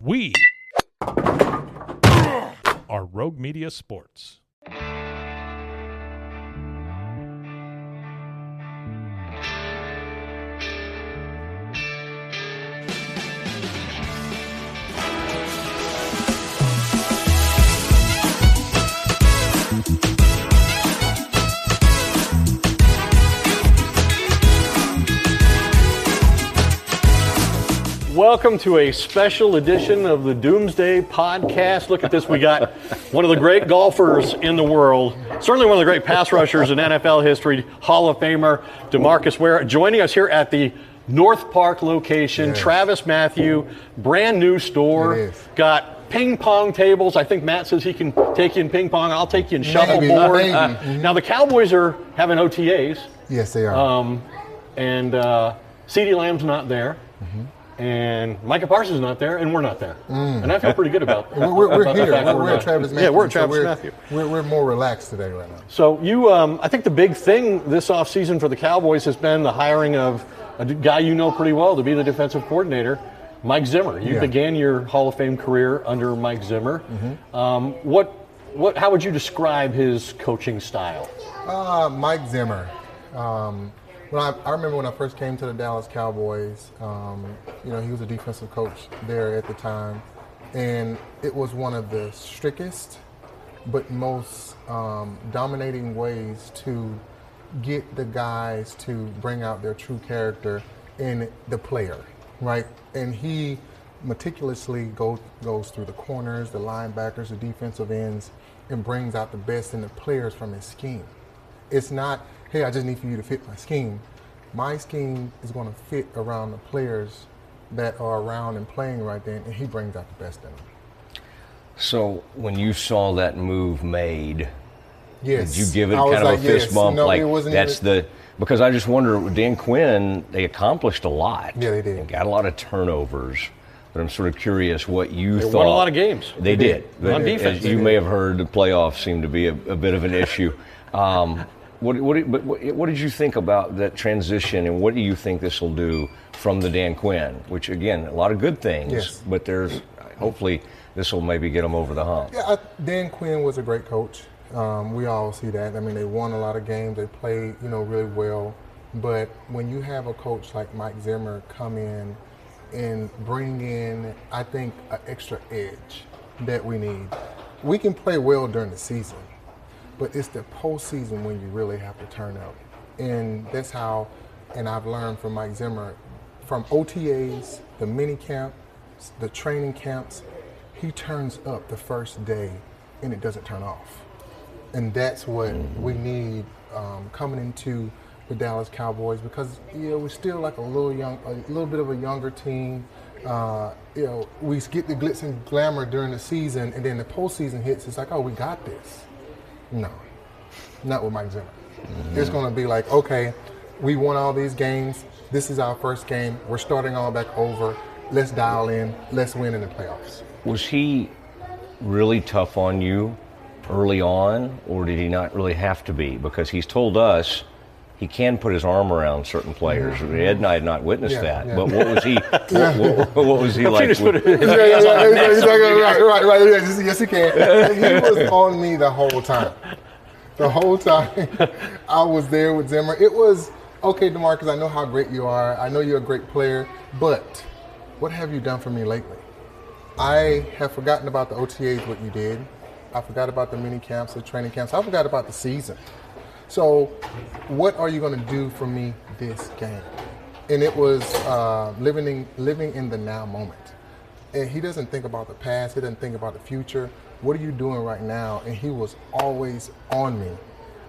We are Rogue Media Sports. Welcome to a special edition of the Doomsday podcast. Look at this. We got one of the great golfers in the world, certainly one of the great pass rushers in NFL history, Hall of Famer DeMarcus Ware, joining us here at the NorthPark location. Yes. Travis Mathew, brand new store. Got ping pong tables. I think Matt says he can take you in ping pong. I'll take you in shuffleboard. Now the Cowboys are having OTAs. Yes, they are. And CeeDee Lamb's not there. And Micah Parsons is not there, and we're not there. And I feel pretty good about that. We're here. We're at Travis Mathew. Yeah, we're at Travis Mathew. We're more relaxed today right now. So you, I think the big thing this offseason for the Cowboys has been the hiring of a guy you know pretty well to be the defensive coordinator, Mike Zimmer. You began your Hall of Fame career under Mike Zimmer. How would you describe his coaching style? Mike Zimmer. I remember when I first came to the Dallas Cowboys, he was a defensive coach there at the time, and it was one of the strictest but most dominating ways to get the guys to bring out their true character in the player, right? And he meticulously goes through the corners, the linebackers, the defensive ends, and brings out the best in the players from his scheme. It's not, hey, I just need for you to fit my scheme. My scheme is going to fit around the players that are around and playing right then, and he brings out the best in them. So when you saw that move made, yes, did you give it kind of a fist bump? No, like it wasn't that's even... because I just wonder, with Dan Quinn, they accomplished a lot. Yeah, they did. And got a lot of turnovers. But I'm sort of curious what you thought. They won a lot of games. They did. On defense. As you may have heard, the playoffs seem to be a bit of an issue. What did you think about that transition, and what do you think this will do from the Dan Quinn? Which, again, a lot of good things, but there's hopefully this will maybe get them over the hump. Yeah, Dan Quinn was a great coach. We all see that. I mean, they won a lot of games. They played, really well. But when you have a coach like Mike Zimmer come in and bring in, I think, an extra edge that we need. We can play well during the season, but it's the postseason when you really have to turn up. And that's how, and I've learned from Mike Zimmer, from OTAs, the mini camps, the training camps, he turns up the first day and it doesn't turn off. And that's what we need coming into the Dallas Cowboys, because we're still like a little bit of a younger team. We get the glitz and glamour during the season, and then the postseason hits. It's like, oh, we got this. No, not with Mike Zimmer. It's going to be like, okay, we won all these games. This is our first game. We're starting all back over. Let's dial in. Let's win in the playoffs. Was he really tough on you early on, or did he not really have to be? Because he's told us he can put his arm around certain players. Ed and I had not witnessed that. But what was he? What was he like? Right. Yes, he can. He was on me the whole time. The whole time I was there with Zimmer. It was, okay, DeMarcus, I know how great you are. I know you're a great player, but what have you done for me lately? I have forgotten about the OTAs, what you did. I forgot about the mini camps, the training camps. I forgot about the season. So what are you going to do for me this game? And it was living in the now moment. And he doesn't think about the past. He doesn't think about the future. What are you doing right now? And he was always on me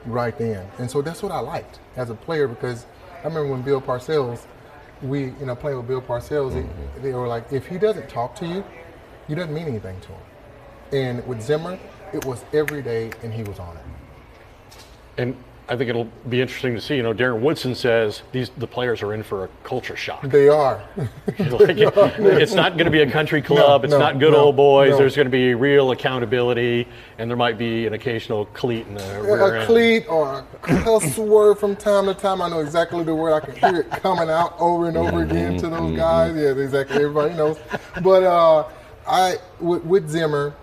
right then. And so that's what I liked as a player, because I remember when Bill Parcells, playing with Bill Parcells, they were like, if he doesn't talk to you, you doesn't mean anything to him. And with Zimmer, it was every day, and he was on it. And I think it'll be interesting to see. Darren Woodson says the players are in for a culture shock. They are. It's not going to be a country club. It's not good old boys. There's going to be real accountability, and there might be an occasional cleat in the rear end. A cleat or a cuss word from time to time. I know exactly the word. I can hear it coming out over and over again to those guys. Yeah, exactly. Everybody knows. But With Zimmer,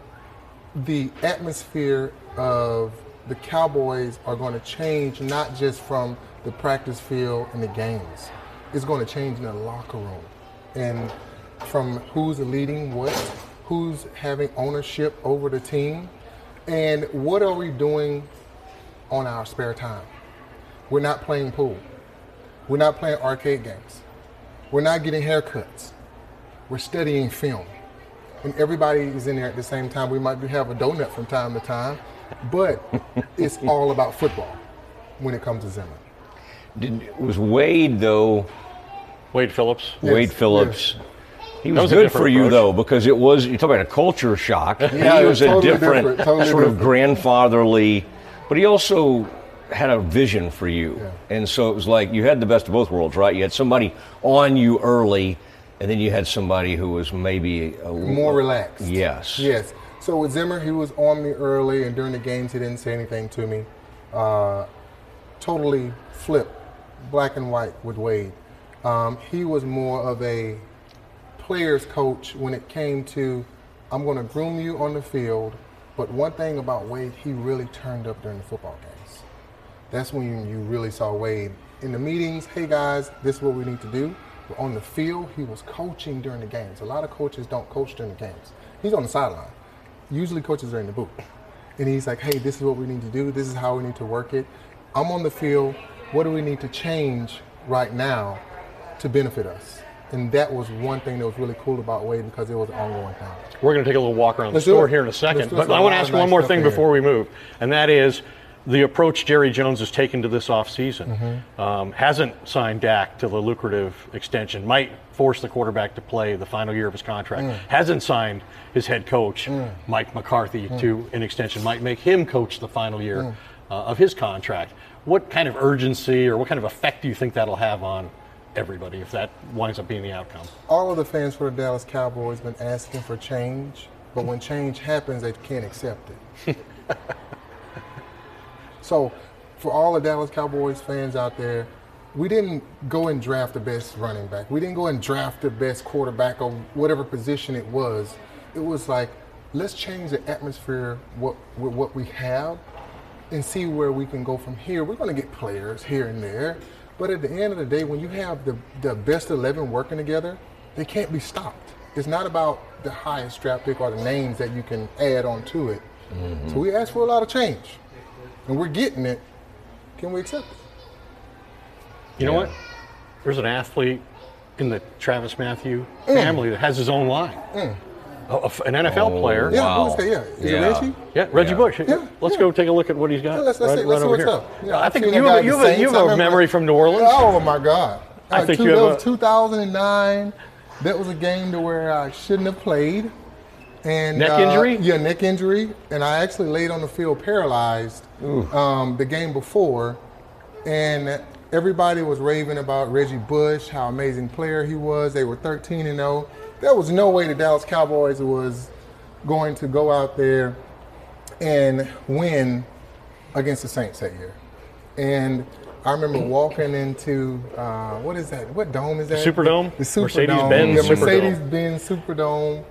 the atmosphere of the Cowboys are going to change, not just from the practice field and the games. It's going to change in the locker room, and from who's leading what, who's having ownership over the team, and what are we doing on our spare time. We're not playing pool. We're not playing arcade games. We're not getting haircuts. We're studying film. And everybody is in there at the same time. We might have a donut from time to time, but it's all about football when it comes to Zimmer. Was Wade, though? Wade Phillips. Wade Yes, Phillips. yes. He That was was a good different for you, approach. though, because it was, you talk about a culture shock. Yeah, He was a totally different, different, totally sort of different. grandfatherly, but he also had a vision for you. Yeah. And so it was like you had the best of both worlds, right? You had somebody on you early, and then you had somebody who was maybe a little More relaxed. Yes. Yes. So with Zimmer, he was on me early, and during the games, he didn't say anything to me. Totally flipped, black and white with Wade. He was more of a player's coach when it came to, I'm going to groom you on the field, but one thing about Wade, he really turned up during the football games. That's when you really saw Wade. In the meetings, hey guys, this is what we need to do. But on the field, he was coaching during the games. A lot of coaches don't coach during the games. He's on the sideline. Usually coaches are in the booth. And he's like, hey, this is what we need to do. This is how we need to work it. I'm on the field. What do we need to change right now to benefit us? And that was one thing that was really cool about Wade because it was an ongoing thing. We're going to take a little walk around the Let's do store it. here in a Let's second, do it. but I want to ask one more thing Nice stuff before we move, and that is the approach Jerry Jones has taken to this offseason. Hasn't signed Dak to the lucrative extension, might force the quarterback to play the final year of his contract. Hasn't signed his head coach, Mike McCarthy, to an extension, might make him coach the final year of his contract. What kind of urgency or what kind of effect do you think that'll have on everybody if that winds up being the outcome? All of the fans for the Dallas Cowboys been asking for change, but when change happens, they can't accept it. So, for all the Dallas Cowboys fans out there, we didn't go and draft the best running back. We didn't go and draft the best quarterback or whatever position it was. It was like, let's change the atmosphere with what we have and see where we can go from here. We're going to get players here and there, but at the end of the day, when you have the best 11 working together, they can't be stopped. It's not about the highest draft pick or the names that you can add on to it. So we asked for a lot of change, and we're getting it. Can we accept it? You know what? There's an athlete in the Travis Mathew family that has his own line. An NFL player. Yeah, Wow. who's that? Yeah, is Yeah. it Reggie? Yeah, Reggie Bush. Yeah, Let's yeah. go take a look at what he's got. Yeah, let's see right what's over here. up. Yeah, I I've think seen you that guy have, at you the have, Saints. a I remember- memory from New Orleans. Oh my God! I think you that have was 2009. That was a game to where I shouldn't have played. And Neck injury? Yeah, neck injury, and I actually laid on the field paralyzed the game before, and everybody was raving about Reggie Bush, how amazing player he was. They were 13-0. There was no way the Dallas Cowboys was going to go out there and win against the Saints that year. And I remember walking into, what is that? What dome is that? Superdome? The Superdome. Mercedes-Benz Yeah, Superdome. Mercedes-Benz Superdome.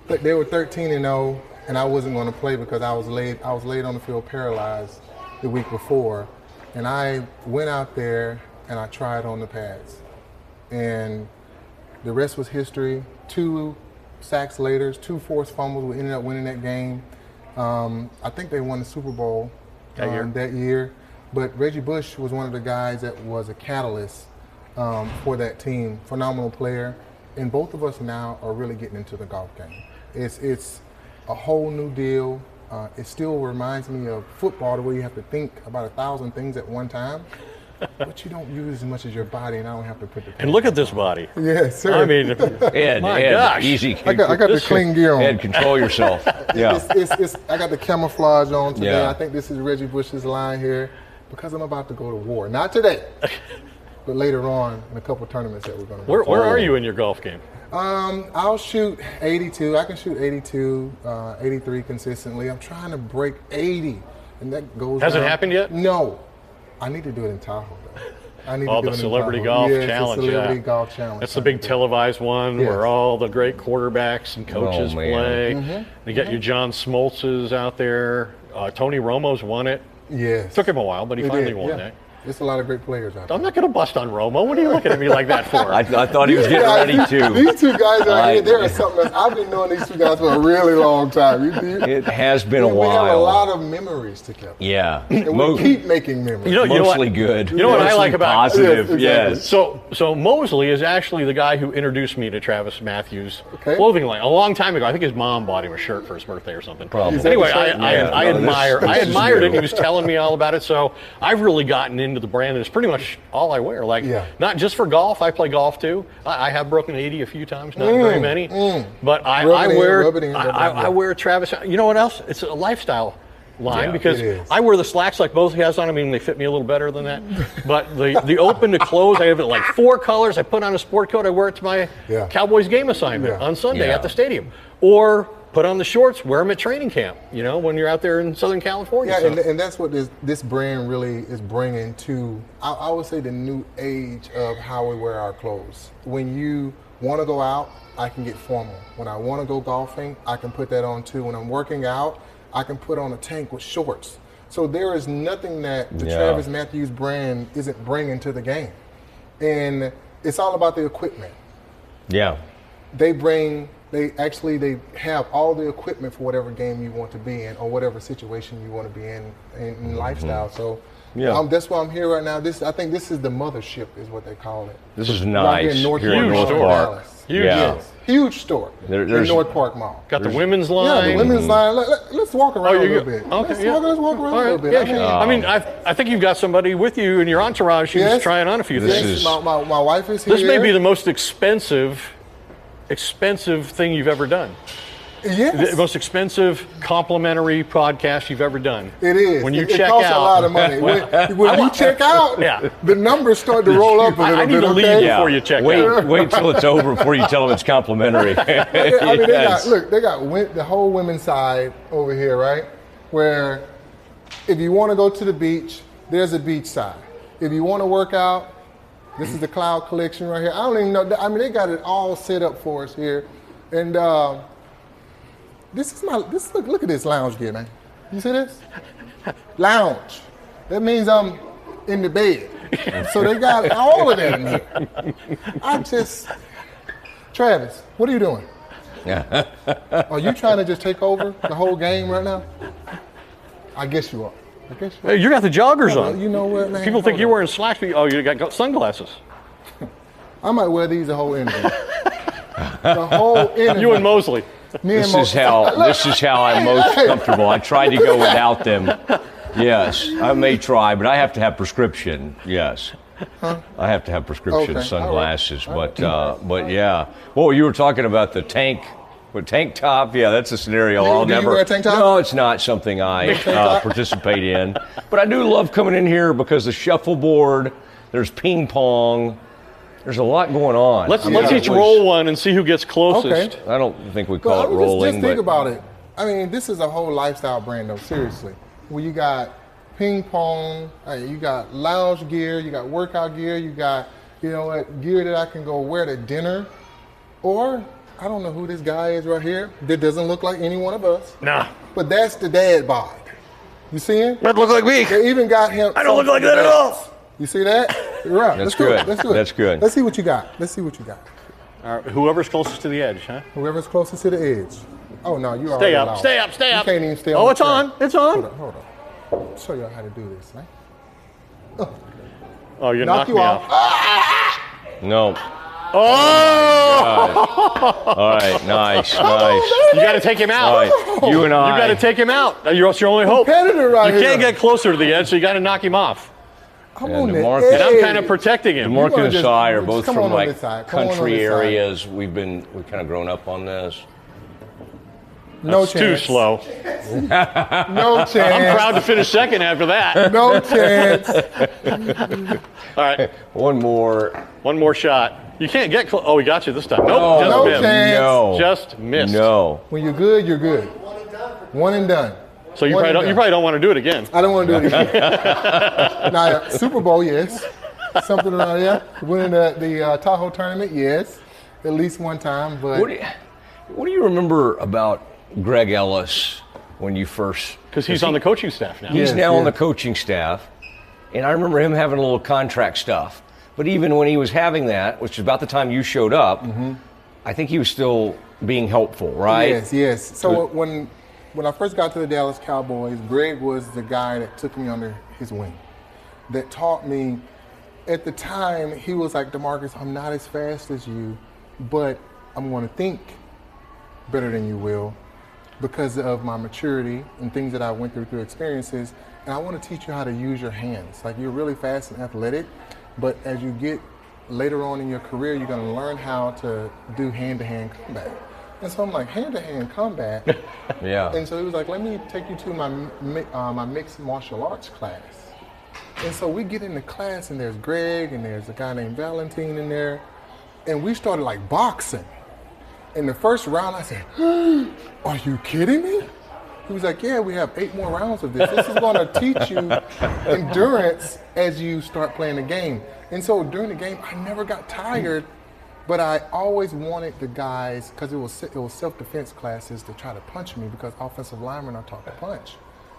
But they were 13-0, and I wasn't going to play because I was laid on the field paralyzed the week before. And I went out there and I tried on the pads. And the rest was history. 2 sacks later, 2 forced fumbles. We ended up winning that game. I think they won the Super Bowl that year. But Reggie Bush was one of the guys that was a catalyst for that team. Phenomenal player. And both of us now are really getting into the golf game. It's a whole new deal. It still reminds me of football, the way you have to think about 1,000 things at one time. But you don't use as much as your body, and I don't have to put the And look at this body. Yes, sir. I mean, Ed, my Ed, gosh. easy. I got the clean gear on. Ed, control yourself. Yeah. I got the camouflage on today. Yeah. I think this is Reggie Bush's line here because I'm about to go to war. Not today, but later on in a couple tournaments that we're going to go. where are you in your golf game? I'll shoot 82. I can shoot 82, 83 consistently. I'm trying to break 80, and that goes. Has it down. happened yet? No. I need to do it in Tahoe, though. I need Oh, to do the it in Celebrity Tahoe. Golf Yes, Challenge. The Celebrity Yeah. Golf Challenge. That's the big televised one Yes. where all the great quarterbacks and coaches Oh, man. play. Mm-hmm. You got your John Smoltzes out there. Tony Romo's won it. Yes. Took him a while, but he It finally did, won yeah. that. There's a lot of great players out there. I'm not going to bust on Romo. What are you looking at me like that for? I thought he was getting ready to. These two guys right here, there I- is something else. I've been knowing these two guys for a really long time. It has been a We have a while. lot of memories together. Yeah. And we keep making memories. You know what? Mostly good. You know what I Mostly like about- positive. Yes, exactly. Yes. So Mosley is actually the guy who introduced me to Travis Mathew's Okay. clothing line a long time ago. I think his mom bought him a shirt for his birthday or something. Probably. Is that Anyway, the shirt? I Yeah, no, I this is admired it. new. He was telling me all about it. So I've really gotten into the brand, and it's pretty much all I wear. Like, Yeah. not just for golf. I play golf too. I have broken 80 a few times, not very many. But I Rub it in, wear rub it in, rub it in, I yeah. wear Travis. You know what else? It's a lifestyle line Yeah, because it is. I wear the slacks like both he has on. I mean, they fit me a little better than that. But the open to close, I have it like 4 colors. I put on a sport coat. I wear it to my Yeah. Cowboys game assignment Yeah. on Sunday Yeah. at the stadium. Or put on the shorts, wear them at training camp, you know, when you're out there in Southern California. Yeah, So- and that's what this brand really is bringing to, I would say, the new age of how we wear our clothes. When you want to go out, I can get formal. When I want to go golfing, I can put that on too. When I'm working out, I can put on a tank with shorts. So there is nothing that the Yeah. Travis Mathews brand isn't bringing to the game. And it's all about the equipment. Yeah. They have all the equipment for whatever game you want to be in or whatever situation you want to be in lifestyle. So Yeah. that's why I'm here right now. I think this is the mothership is what they call it. This is Right nice. here in North Here in Huge North store. Park. Dallas. Huge. Yeah. Yes. Huge store in there's- North Park Mall. Got the women's Yeah, line. the women's line. Let's walk around a you little go- bit. okay, Let's walk around All a right, little bit. yeah, I mean, I think you've got somebody with you in your entourage who's Yes. trying on a few This things. is- my wife is here. This may be the most expensive thing you've ever done. yes. The most expensive complimentary podcast you've ever done. It is. When you it check costs out, a lot of money. When you check out, Yeah. the numbers start to roll up a little I need bit. to leave okay? before you check wait, out. wait till it's over before you tell them it's complimentary. I mean, Yes. they got the whole women's side over here, right? Where if you want to go to the beach, there's a beach side. If you want to work out, this is the Cloud Collection right here. I don't even know. I mean, they got it all set up for us here, and look at this lounge gear, man. You see this? Lounge. That means I'm in the bed. So they got all of that in here. Travis, what are you doing? Are you trying to just take over the whole game right now? I guess you are. Hey, you got the joggers Well, on. you know what, man? People think Hold you're on. wearing slacks, but oh, you got sunglasses. I might wear these the whole interview. The whole interview. You and Mosley. Me and This Mo- is how I'm most Hey. comfortable. I tried to go without them. Yes, I may try, but I have to have prescription. Yes, I have to have prescription Okay. sunglasses. But yeah. Well, you were talking about the tank. What, tank top? Yeah, that's a scenario I'll do you never. wear a tank top? No, it's not something I participate in. But I do love coming in here because the shuffleboard. There's ping pong. There's a lot going on. Let's I mean, each it was- roll one and see who gets closest. Okay. I don't think we Well, call it rolling, just think but about it. I mean, this is a whole lifestyle brand, though. Seriously, where you got ping pong, you got lounge gear, you got workout gear, you got gear that I can go wear to dinner, or I don't know who this guy is right here. That doesn't look like any one of us. Nah. But that's the dad bod. You see him? That look like me. They even got him. I don't look like that at all. You see that? You're right. That's Let's do it. good. Let's do it. That's good. Let's see what you got. Let's see what you got. All right, whoever's closest to the edge, huh? Whoever's closest to the edge. Oh no, you Stay already up, lost. stay up, stay up. You can't even stay on Oh, the it's track. on. It's on. Hold on. I'll show you how to do this, man. Oh, you Knock knocked you me off. off. no. Oh! All right, nice. You got to take him out. All right, you and I. You got to take him out. That's your only hope. Competitor right You can't here. get closer to the edge, so you got to knock him off. I'm And on the DeMarcus- And I'm edge. kind of protecting him. wanna DeMarcus and just- I are just both come from on like this side. Come on country this side. areas. We've kind of grown up on this. No It's too chance. slow. No chance. I'm proud to finish second after that. No chance. All right, One more. one more shot. You can't get close. Oh, he got you this time. Nope, Oh, just no missed. chance. No. Just missed. No. When you're good, you're good. One and done. So you One probably and don't. You done. probably don't want to do it again. I don't want to do it again. Now, Super Bowl, yes. Something around there. Winning the Tahoe tournament, yes, at least one time. But what do you remember about Greg Ellis when you first? Because he's on the coaching staff now. He's now on the coaching staff, and I remember him having a little contract stuff. But even when he was having that, which is about the time you showed up, I think he was still being helpful, right? Yes. So when I first got to the Dallas Cowboys, Greg was the guy that took me under his wing, that taught me. At the time, he was like, DeMarcus, I'm not as fast as you, but I'm going to think better than you will because of my maturity and things that I went through experiences. And I want to teach you how to use your hands. Like, you're really fast and athletic, but as you get later on in your career, you're going to learn how to do hand-to-hand combat. And so I'm like, hand-to-hand combat? Yeah. And so he was like, let me take you to my mixed martial arts class. And so we get into class, and there's Greg, and there's a guy named Valentine in there, and we started like boxing. In the first round, I said, are you kidding me? He was like, yeah, we have 8 more rounds of this. This is going to teach you endurance as you start playing the game. And so during the game, I never got tired, but I always wanted the guys, because it was self-defense classes, to try to punch me because offensive linemen are taught to punch.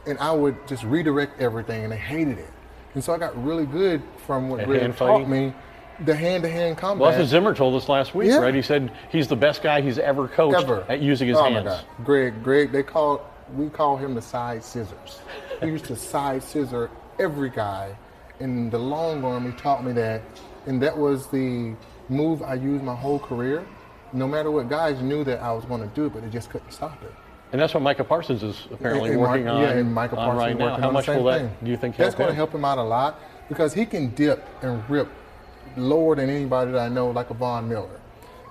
And I would just redirect everything, and they hated it. And so I got really good from what Greg taught me, the hand-to-hand combat. Well, that's what Zimmer told us last week, right? He said he's the best guy he's ever coached at using his hands. My God. Greg, we call him the side scissors. He used to side scissor every guy. In the long arm, he taught me that. And that was the move I used my whole career. No matter what, guys knew that I was going to do it, but they just couldn't stop it. And that's what Micah Parsons is apparently working on, and Micah Parsons right now. How much will that, do you think, help That's going to help him out a lot, because he can dip and rip lower than anybody that I know, like a Von Miller.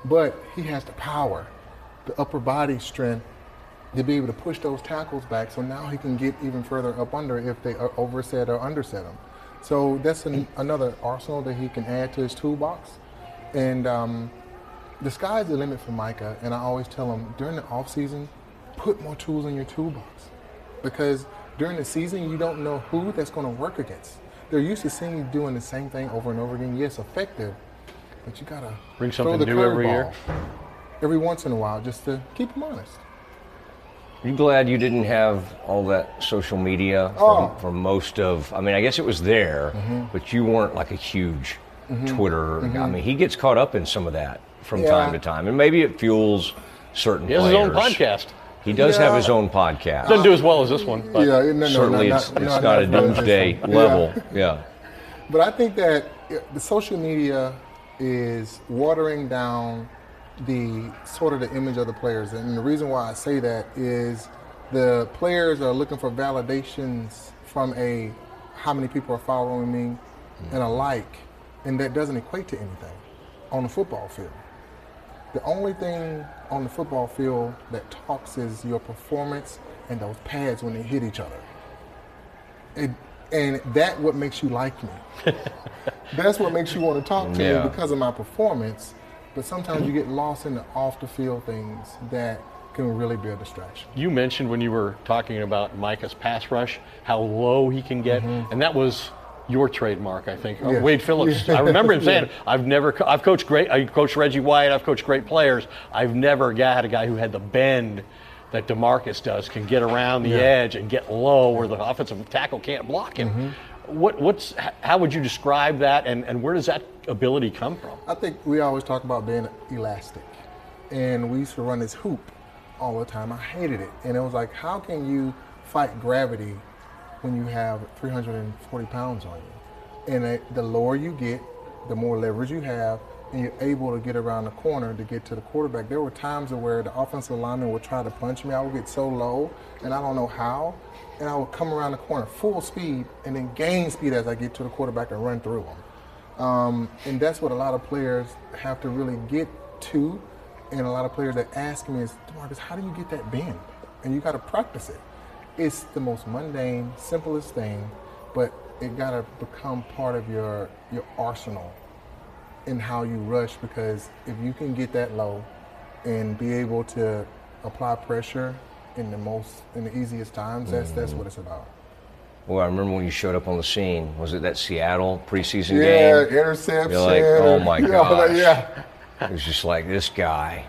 But he has the power, the upper body strength, to be able to push those tackles back, so now he can get even further up under if they overset or underset him. So that's another arsenal that he can add to his toolbox. And the sky's the limit for Micah, and I always tell him, during the offseason, put more tools in your toolbox, because during the season you don't know who that's going to work against. They're used to seeing you doing the same thing over and over again. Yes, effective, but you got to bring something new every year, every once in a while, just to keep them honest. Are you glad you didn't have all that social media for most of, I mean, I guess it was there, but you weren't like a huge Twitter. I mean, he gets caught up in some of that from time to time, and maybe it fuels certain players. He has his own podcast. He does have his own podcast. Doesn't do as well as this one, but certainly it's not a Doomsday level. Yeah. But I think that the social media is watering down the sort of the image of the players. And the reason why I say that is the players are looking for validations from how many people are following me and a like, and that doesn't equate to anything on the football field. The only thing on the football field that talks is your performance and those pads when they hit each other. And that's what makes you like me. That's what makes you want to talk to me, because of my performance. But sometimes you get lost in the off-the-field things that can really be a distraction. You mentioned when you were talking about Micah's pass rush, how low he can get, and that was your trademark, I think. Wade Phillips. I remember him saying, I've coached I coached Reggie White, I've coached great players. I've never had a guy who had the bend that DeMarcus does, can get around the edge and get low where the offensive tackle can't block him. How would you describe that, and where does that ability come from? I think we always talk about being elastic. And we used to run this hoop all the time. I hated it. And it was like, how can you fight gravity when you have 340 pounds on you? And the lower you get, the more leverage you have, and you're able to get around the corner to get to the quarterback. There were times where the offensive lineman would try to punch me. I would get so low, and I don't know how, and I would come around the corner full speed and then gain speed as I get to the quarterback and run through them. And that's what a lot of players have to really get to, and a lot of players that ask me is, DeMarcus, how do you get that bend? And you got to practice it. It's the most mundane, simplest thing, but it got to become part of your arsenal in how you rush, because if you can get that low and be able to apply pressure in the easiest times, that's what it's about. Well, I remember when you showed up on the scene. Was it that Seattle preseason Yeah, game? interception. You're like, oh my gosh. Yeah. It was just like, this guy.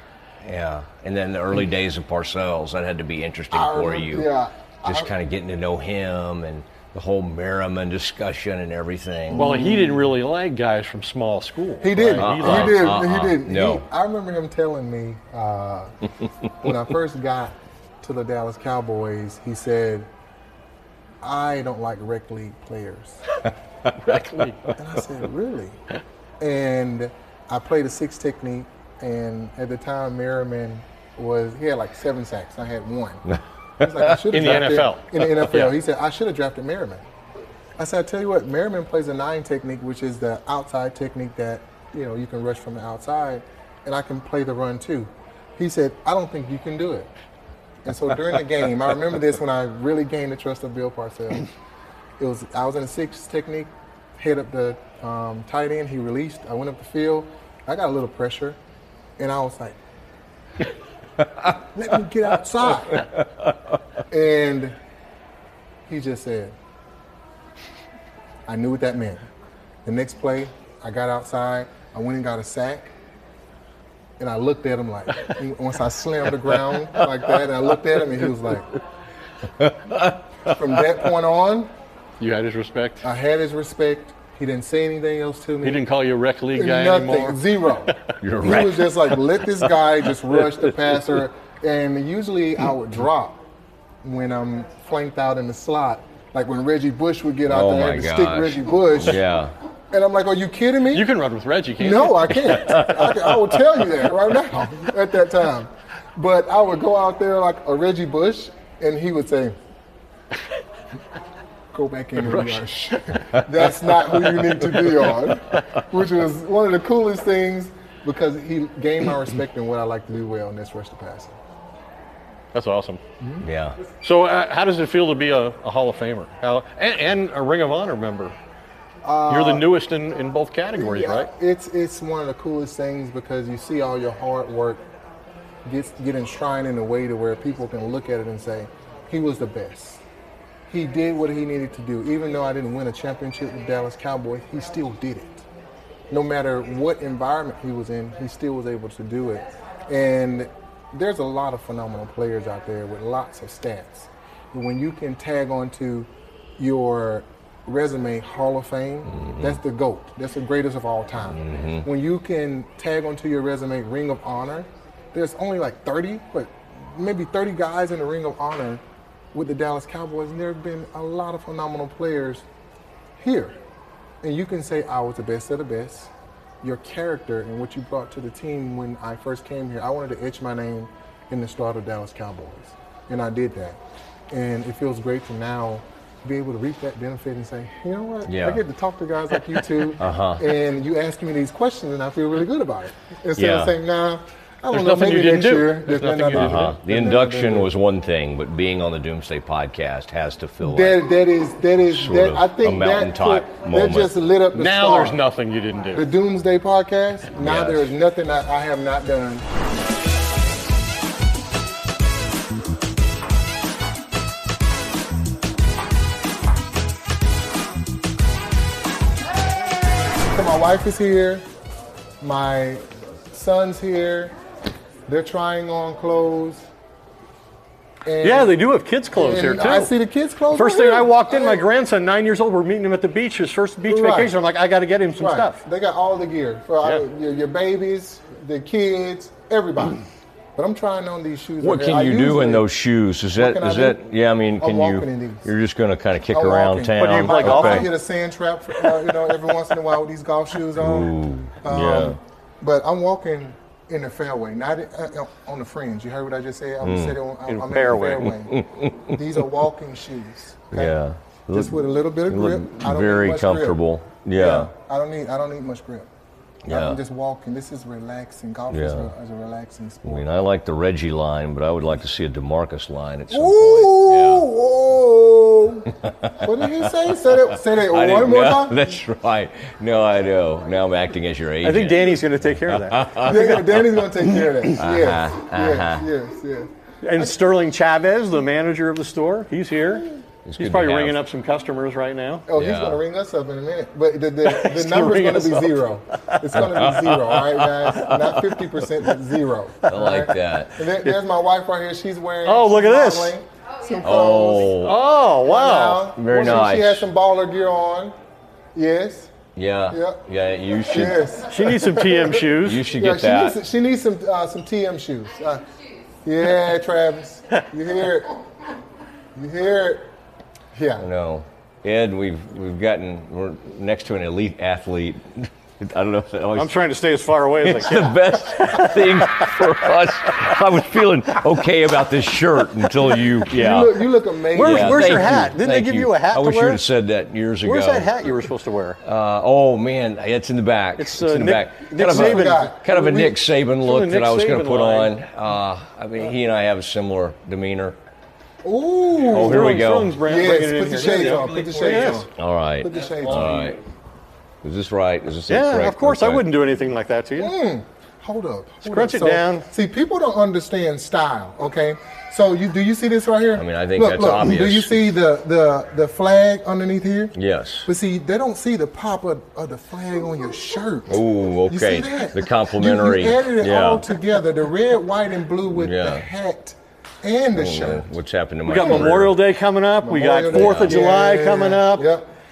Yeah. And then the early days of Parcells, that had to be interesting for you. Yeah. Just kind of getting to know him and the whole Merriman discussion and everything. Well, he didn't really like guys from small schools. He didn't. Right? He didn't. No. I remember him telling me when I first got to the Dallas Cowboys, he said, I don't like rec league players. Rec league. And I said, really? And I played a 6 technique, and at the time, Merriman he had like 7 sacks. I had 1. He was like, I should have In the drafted- NFL. In the NFL. Yeah. He said, I should have drafted Merriman. I said, I tell you what, Merriman plays a 9 technique, which is the outside technique that, you can rush from the outside, and I can play the run too. He said, I don't think you can do it. And so during the game, I remember this when I really gained the trust of Bill Parcells. I was in a 6 technique, head up the tight end, he released, I went up the field, I got a little pressure, and I was like, let me get outside. And he just said, I knew what that meant. The next play, I got outside, I went and got a sack, and I looked at him like, once I slammed the ground like that, and I looked at him, and he was like, from that point on, You had his respect? I had his respect. He didn't say anything else to me. He didn't call you a rec league guy Nothing. anymore? 0. You're He right. was just like, let this guy just rush the passer. And usually I would drop when I'm flanked out in the slot. Like when Reggie Bush would get out Oh there, I my had to stick gosh. Reggie Bush. Yeah. And I'm like, are you kidding me? You can run with Reggie, can't you? No, I can't. I will tell you that right now at that time. But I would go out there like a Reggie Bush, and he would say, go back in and rush. That's not who you need to be on, which was one of the coolest things because he gained my respect in what I like to do well, and that's rush the passer. That's awesome. Yeah. So how does it feel to be a Hall of Famer? And a Ring of Honor member? You're the newest in both categories, Yeah, right? It's one of the coolest things because you see all your hard work get enshrined in a way to where people can look at it and say, he was the best. He did what he needed to do. Even though I didn't win a championship with Dallas Cowboys, he still did it. No matter what environment he was in, he still was able to do it. And there's a lot of phenomenal players out there with lots of stats. But when you can tag onto your resume Hall of Fame, that's the GOAT. That's the greatest of all time. When you can tag onto your resume Ring of Honor, there's only like 30, but maybe 30 guys in the Ring of Honor with the Dallas Cowboys, and there have been a lot of phenomenal players here. And you can say, I was the best of the best. Your character and what you brought to the team when I first came here, I wanted to etch my name in the start of Dallas Cowboys. And I did that. And it feels great to now be able to reap that benefit and say, you know what, Yeah. I get to talk to guys like you two, and you asking me these questions, and I feel really good about it. Instead Yeah. of saying, nah, I There's don't know, nothing maybe you didn't next do. year. There's nothing you didn't do. The There's nothing induction to do. was one thing, but being on the Doomsday podcast has to feel like That sort of I think a mountaintop that moment. just lit up the Now spark. there's nothing you didn't do. The Doomsday podcast, now Yes. there is nothing that I have not done. So my wife is here, my son's here, they're trying on clothes. And Yeah, they do have kids' clothes here, too. I see the kids' clothes. First right thing I here. walked in, my grandson, 9 years old, we're meeting him at the beach, his first beach Right. vacation. I'm like, I got to get him some Right. stuff. They got all the gear for Yeah. your babies, the kids, everybody. But I'm trying on these shoes. What right here. can you do in usually- those shoes? Is that can I is do? that? Yeah, I mean, I'm can walking in you? these. You're just going to kind of kick I'm around walking. town. But do you play golf? I Okay. hit a sand trap, every once in a while with these golf shoes on. Yeah. But I'm walking in the fairway, not on the fringe. You heard what I just said? I'm sitting on In I'm fairway. in the fairway. These are walking shoes. Okay? Yeah. Just with a little bit of You look grip. I don't very need much grip. comfortable. Yeah. I don't need much grip. Yeah. I'm just walking. This is relaxing. Golf is Yeah. a relaxing I sport. mean, I like the Reggie line, but I would like to see a DeMarcus line at some Ooh, point. whoa. What did he say? Say that I one didn't more know. time. That's right. No, I know. Now I'm acting as your agent. I think Danny's going to take care of that. Yeah, Danny's going to take care of that. Uh-huh. Yes. And Sterling Chavez, the manager of the store, he's here. He's probably ringing up some customers right now. Oh, he's going to ring us up in a minute. But the number's going to be 0. It's going to be 0, all right, guys? Not 50%, but 0. I like that. And there's my wife right here. She's wearing. Oh, look at this. Some clothes. Oh, wow. Very nice. She has some baller gear on. Yes. Yeah. Yep. Yeah, you should. Yes. She needs some TM shoes. You should get that. She needs some TM shoes. Yeah, Travis. You hear it. You hear it. Yeah. No. Ed, we're next to an elite athlete. I don't know if that always. I'm trying to stay as far away as I It's can. the best thing for us. I was feeling okay about this shirt until you. Yeah. You look amazing. Where's your thank hat? you. Didn't they Thank give you a hat I to wish you wear? would have said that years ago. Where's that hat you were supposed to wear? Oh man, it's in the back. It's in the back. Nick Saban. Kind of a Nick Saban look Nick that I was going to Saban put line. on. I mean, he and I have a similar demeanor. Ooh. Oh, here we go. Yes, put the shades on. Put the shades on. All right. Put the shades All on. right. Is this right? Is this Yeah, correct? of course. I Okay. wouldn't do anything like that to you. Hold up. Scrunch it down. See, people don't understand style, okay? So do you see this right here? I mean, I think that's obvious. Do you see the flag underneath here? Yes. But see, they don't see the pop of the flag on your shirt. Ooh, okay. You see that? The complimentary. You added it yeah. all together, the red, white, and blue with Yeah. the hat and the shirt. What's happened to my We got career? Memorial Day coming up. We got Memorial Day. 4th of July Yeah. coming up.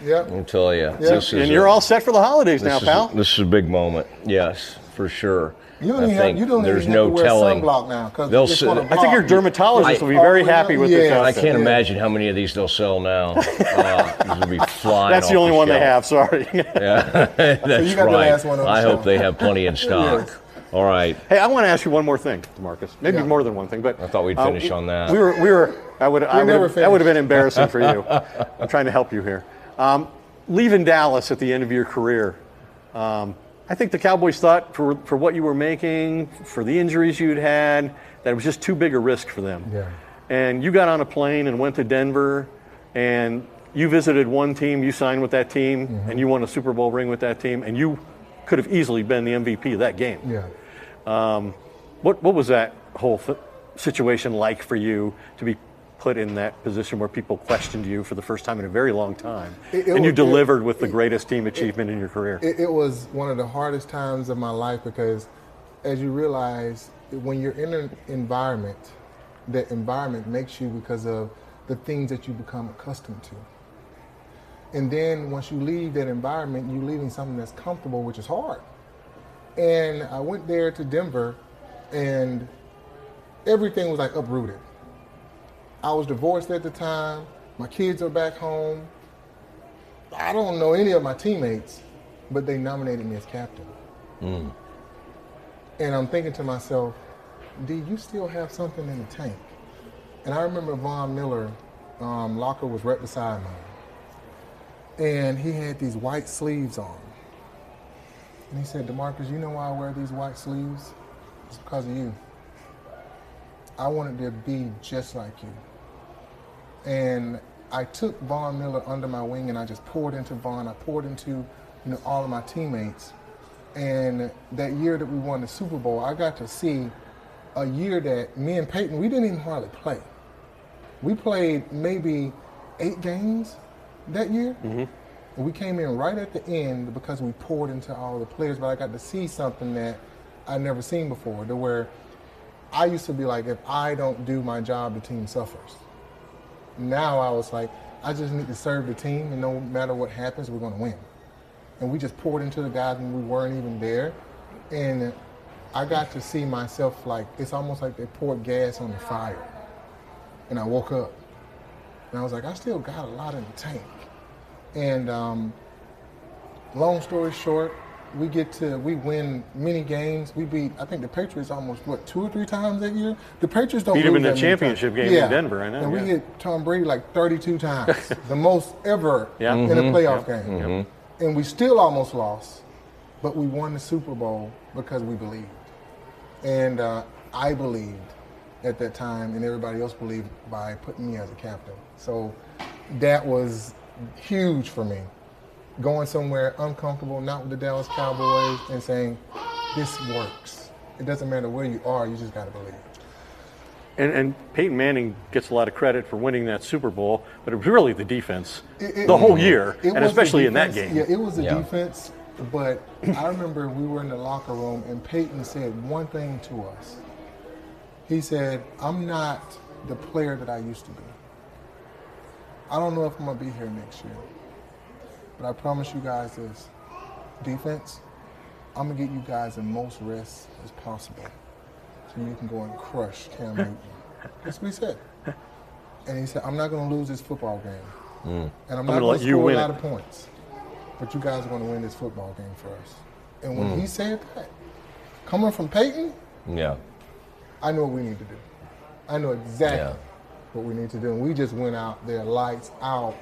Yep. I'll tell you. This is And you're all set for the holidays now, pal. This is a big moment. Yes, for sure. You don't I even think have there's to no wear telling. sunblock now because They'll it's sit- gonna I I think your block. dermatologist will be very happy with this Yeah. I outfit. can't imagine how many of these they'll sell now. These will be flying. That's the off only one they shelf. have. Sorry. Yeah, that's you got the right. last one on the I hope shelf. they have plenty in stock. Yes. All right. Hey, I want to ask you one more thing, DeMarcus. Maybe Yeah. more than one thing, but I thought we'd finish on that. We were. That would never have been embarrassing for you. I'm trying to help you here. Leaving Dallas at the end of your career, I think the Cowboys thought for what you were making, for the injuries you'd had, that it was just too big a risk for them. Yeah. And you got on a plane and went to Denver, and you visited one team, you signed with that team, and you won a Super Bowl ring with that team, and you could have easily been the MVP of that game. Yeah. What was that whole situation like for you to be put in that position where people questioned you for the first time in a very long time, and you delivered with the greatest team achievement in your career? It was one of the hardest times of my life because, as you realize, when you're in an environment, that environment makes you because of the things that you become accustomed to. And then once you leave that environment, you're leaving something that's comfortable, which is hard. And I went there to Denver, and everything was like uprooted. I was divorced at the time. My kids are back home. I don't know any of my teammates, but they nominated me as captain. And I'm thinking to myself, D, you still have something in the tank. And I remember Von Miller, locker was right beside mine. And he had these white sleeves on. And he said, DeMarcus, you know why I wear these white sleeves? It's because of you. I wanted to be just like you. And I took Von Miller under my wing and I just poured into Von. I poured into all of my teammates. And that year that we won the Super Bowl, I got to see a year that me and Peyton, we didn't even hardly play. We played maybe 8 games that year. And we came in right at the end because we poured into all the players, but I got to see something that I'd never seen before, to where I used to be like, if I don't do my job, the team suffers. Now I was like, I just need to serve the team, and no matter what happens, we're going to win. And we just poured into the guys when we weren't even there. And I got to see myself like, it's almost like they poured gas on the fire. And I woke up. And I was like, I still got a lot in the tank. And long story short, we win many games. We beat, I think the Patriots almost, 2 or 3 times that year? The Patriots don't Beat them lose in the that many championship times. game in Denver, I know. And we hit Tom Brady like 32 times, the most ever in a playoff game. And we still almost lost, but we won the Super Bowl because we believed. And I believed at that time, and everybody else believed by putting me as a captain. So that was huge for me. Going somewhere uncomfortable, not with the Dallas Cowboys, and saying, this works. It doesn't matter where you are, you just got to believe. And Peyton Manning gets a lot of credit for winning that Super Bowl, but it was really the defense the whole year, and especially in that game. Yeah, it was the defense, but I remember we were in the locker room, and Peyton said one thing to us. He said, I'm not the player that I used to be. I don't know if I'm going to be here next year, but I promise you guys this. Defense, I'm going to get you guys the most rest as possible so you can go and crush Cam Newton. That's what he said. And he said, I'm not going to lose this football game. And I'm not going to score a lot of points. But you guys are going to win this football game for us. And when he said that, coming from Peyton, I know what we need to do. I know exactly what we need to do. And we just went out there, lights out,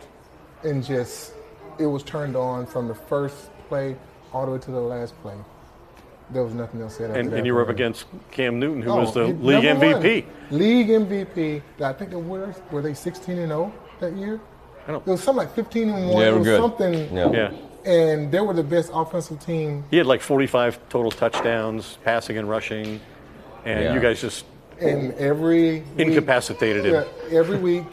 and just, it was turned on from the first play all the way to the last play. There was nothing else said after that. And you were up against Cam Newton, who was the league MVP. League MVP. I think they were they 16-0 that year? It was something like 15-1. Yeah, it was good. something. Yeah. And they were the best offensive team. He had like 45 total touchdowns, passing and rushing, and you guys just incapacitated him. Yeah, every week,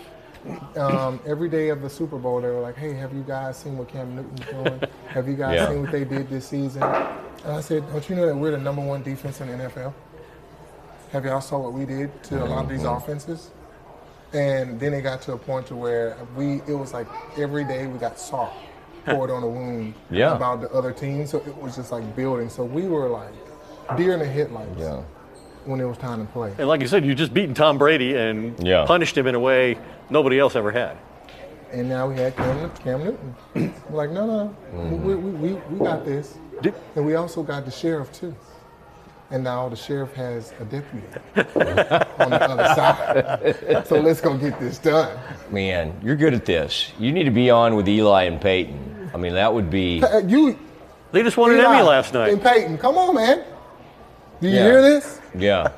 every day of the Super Bowl, they were like, hey, have you guys seen what Cam Newton's doing? Have you guys seen what they did this season? And I said, don't you know that we're the number one defense in the NFL? Have y'all saw what we did to a lot of these offenses? And then it got to a point to where it was like every day we got salt poured on the wound about the other team. So it was just like building. So we were like deer in the headlights when it was time to play. And like you said, you just beaten Tom Brady and punished him in a way nobody else ever had. And now we had Cam Newton. We're like, no. We got this. And we also got the sheriff too. And now the sheriff has a deputy on the other side. So let's go get this done. Man, you're good at this. You need to be on with Eli and Peyton. I mean, that would be... They just won an Emmy last night. And Peyton, come on, man. Do you hear this? Yeah.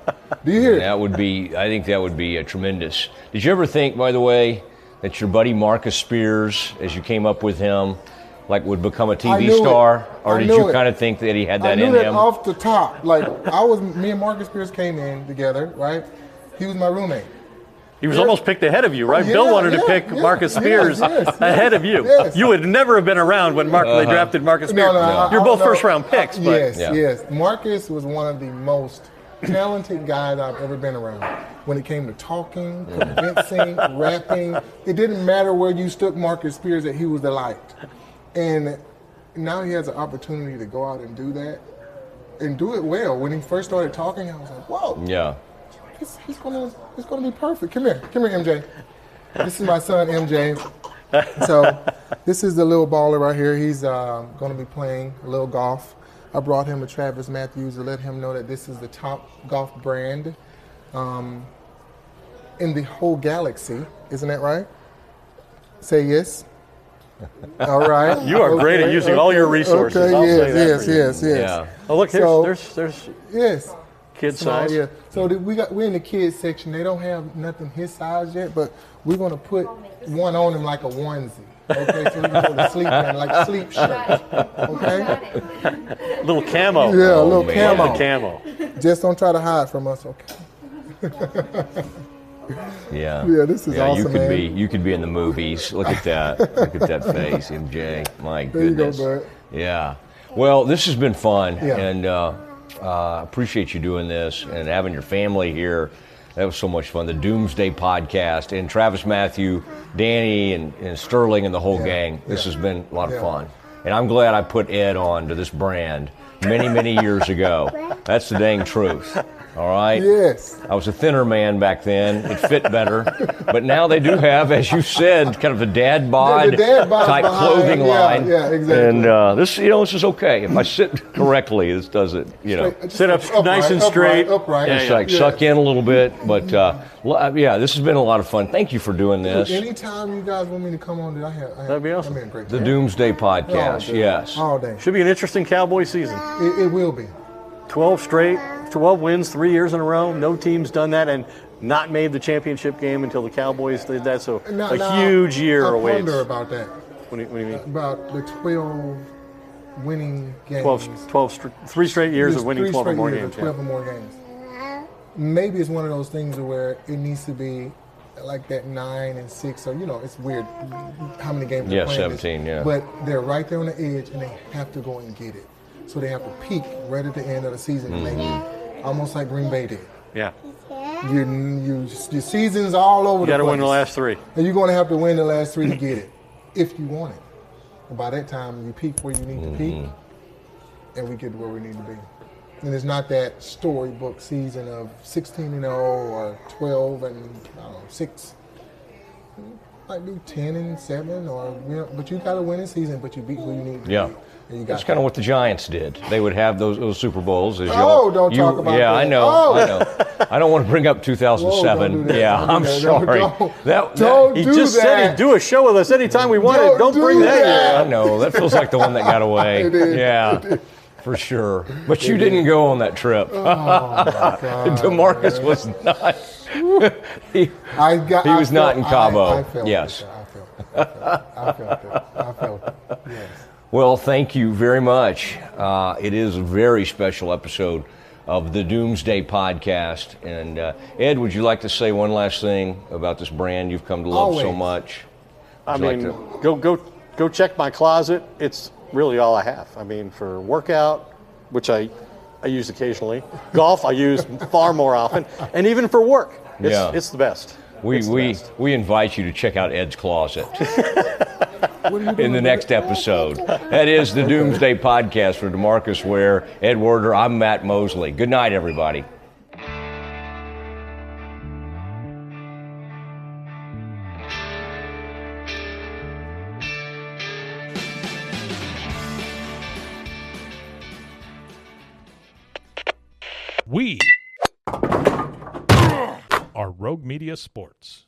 Do you hear it? That would be, I think that would be a tremendous. Did you ever think, by the way, that your buddy Marcus Spears, as you came up with him, like would become a TV star? Or did you kind of think that he had that in him? I knew that off the top. Like, me and Marcus Spears came in together, right? He was my roommate. He was almost picked ahead of you, right? Bill wanted to pick Marcus Spears ahead of you. Yes. You would never have been around when they drafted Marcus Spears. You're both first-round picks. But. Yes. Marcus was one of the most talented guys I've ever been around. When it came to talking, convincing, rapping, it didn't matter where you stuck Marcus Spears that he was the light. And now he has an opportunity to go out and do that and do it well. When he first started talking, I was like, whoa. Yeah. He's gonna be perfect. Come here, MJ. This is my son, MJ. So this is the little baller right here. He's gonna be playing a little golf. I brought him to Travis Matthews to let him know that this is the top golf brand in the whole galaxy. Isn't that right? Say yes. All right. You are great at using all your resources. Okay, I'll say that yes. Yeah. Oh, look, there's yes. Kid size. Yeah. So we're in the kids section. They don't have nothing his size yet, but we're gonna put one on him like a onesie. Okay, so we can go to sleep in like sleep shirt. Okay. Little camo. Yeah, a little camo. The camo. Just don't try to hide from us, okay? Yeah. Yeah, this is awesome, you could be in the movies. Look at that. Look at that face, MJ. My goodness. There you go, bud. Yeah. Well, this has been fun, Yeah. and appreciate you doing this and having your family here. That was so much fun. The Doomsday podcast and Travis Mathew, Danny, and Sterling and the whole gang. This has been a lot of fun. And I'm glad I put Ed on to this brand many, many years ago. That's the dang truth. All right? Yes. I was a thinner man back then. It fit better. But now they do have, as you said, kind of a dad bod type clothing line. Yeah, exactly. And this is okay. If I sit correctly, this does it, Sit up nice and straight. Upright. Just suck in a little bit. But, this has been a lot of fun. Thank you for doing this. Anytime you guys want me to come on, that'd be awesome. That'd be great. The Doomsday podcast, yes. All day. Should be an interesting Cowboy season. It will be. 12 wins, 3 years in a row. No team's done that and not made the championship game until the Cowboys did that. So a huge year awaits. I wonder about that. What do you mean? About the 12 winning games. 3 straight years of winning 12 or more games. 12 or more games. maybe it's one of those things where it needs to be like that 9 and 6. So, it's weird how many games they're playing. 17, yeah. But they're right there on the edge, and they have to go and get it. So they have to peak right at the end of the season, maybe, almost like Green Bay did. Yeah. Your season's all over the place. You got to win the last 3. And you're going to have to win the last 3 to get it, if you want it. And by that time, you peak where you need to peak, and we get to where we need to be. And it's not that storybook season of 16-0 or 12 and 6. Might do 10-7, but you got a winning season, but you beat who you need to beat. That's kind of what the Giants did. They would have those Super Bowls. As talk about that. Yeah, I know. I don't want to bring up 2007. Whoa, don't do that. Yeah, I'm sorry. Don't He do just that. said he'd do a show with us anytime we wanted. Don't bring that I in. know. That feels like the one that got away. It did. Yeah, for sure. But you didn't go on that trip. Oh, my God. DeMarcus was not. He was not in Cabo. I felt yes. it. I felt it. Yes. Well, thank you very much. It is a very special episode of the Doomsday podcast. And Ed, would you like to say one last thing about this brand you've come to love so much? Go check my closet. It's really all I have. I mean, for workout, which I use occasionally, golf I use far more often, and even for work, it's the best. We invite you to check out Ed's closet in the next episode. That is the Doomsday podcast for DeMarcus Ware, Ed Werder. I'm Matt Mosley. Good night, everybody. We are Rogue Media Sports.